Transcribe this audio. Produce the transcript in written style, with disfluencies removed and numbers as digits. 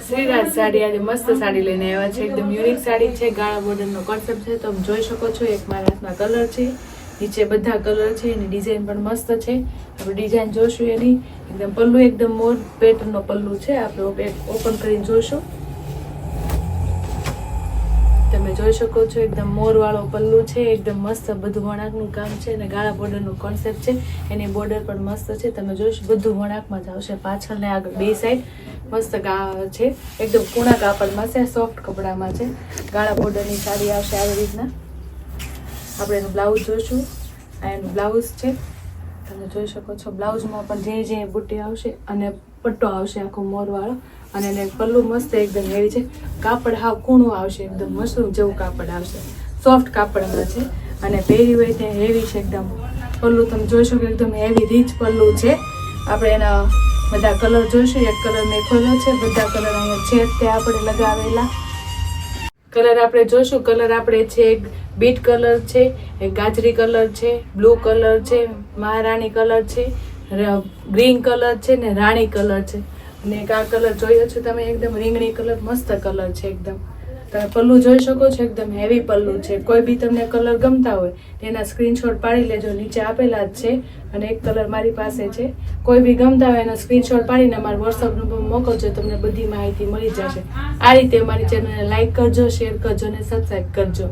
શ્રીરાજ સાડી આજે મસ્ત સાડી લઈને આવ્યા છે, એકદમ યુનિક સાડી છે, ગાળા બોર્ડરનો કોન્સેપ્ટ છે. તમે જોઈ શકો છો, એક મારા હાથમાં કલર છે, નીચે બધા કલર છે, એની ડિઝાઇન પણ મસ્ત છે. આપણે ડિઝાઇન જોશું એની. એકદમ પલ્લુ એકદમ મોર પેટર્નનો પલ્લુ છે. આપણે ઓપન કરીને જોશું. તમે જોઈ શકો છો, એકદમ મોર વાળો પલ્લુ છે, એકદમ મસ્ત બધું વણાકનું કામ છે અને ગાળા બોર્ડરનું કોન્સેપ્ટ છે. એની બોર્ડર પણ મસ્ત છે. તમે જોઈશું બધું વણાકમાં જ આવશે, પાછળ ને આગળ બે સાઈડ મસ્ત છે. એકદમ કૂણા કાપડમાં છે, સોફ્ટ કપડામાં છે. ગાળા બોર્ડરની સાડી આવશે આવી રીતના. આપણે એનું બ્લાઉઝ જોઈશું. આ એનું બ્લાઉઝ છે. તમે જોઈ શકો છો, બ્લાઉઝમાં પણ જે બુટ્ટી આવશે અને પટ્ટો આવશે આખો મોરવાળો. અને એને પલ્લુ મસ્ત એકદમ હેવી છે. કાપડ હાવ કૂણું આવશે, એકદમ મશરૂમ જેવું કાપડ આવશે, સોફ્ટ કાપડમાં છે. અને પહેરી હોય તે હેવી છે એકદમ. પલ્લુ તમે જોઈ શકો, એકદમ હેવી રીચ પલ્લુ છે. આપણે એના બધા કલર જોઈશું. એક કલર મેં ખોલ્યો છે, બધા કલર અહીંયા છે તે આપણે લગાવેલા. કલર આપણે જોઈશું. કલર આપણે છે એક બીટ કલર છે, એક ગાજરી કલર છે, બ્લુ કલર છે, મહારાણી કલર છે, ગ્રીન કલર છે ને રાણી કલર છે. અને એક આ કલર જોયો છો તમે, એકદમ રીંગણી કલર, મસ્ત કલર છે એકદમ. તમે પલ્લુ જોઈ શકો છો, એકદમ હેવી પલ્લુ છે. કોઈ બી તમને કલર ગમતા હોય તેના સ્ક્રીનશોટ પાડી લેજો, નીચે આપેલા જ છે. અને એક કલર મારી પાસે છે. કોઈ બી ગમતા હોય એનો સ્ક્રીનશોટ પાડીને અમારા વોટ્સઅપ નંબર મોકલજો, તમને બધી માહિતી મળી જશે. આ રીતે અમારી ચેનલને લાઈક કરજો, શેર કરજો અને સબસ્ક્રાઈબ કરજો.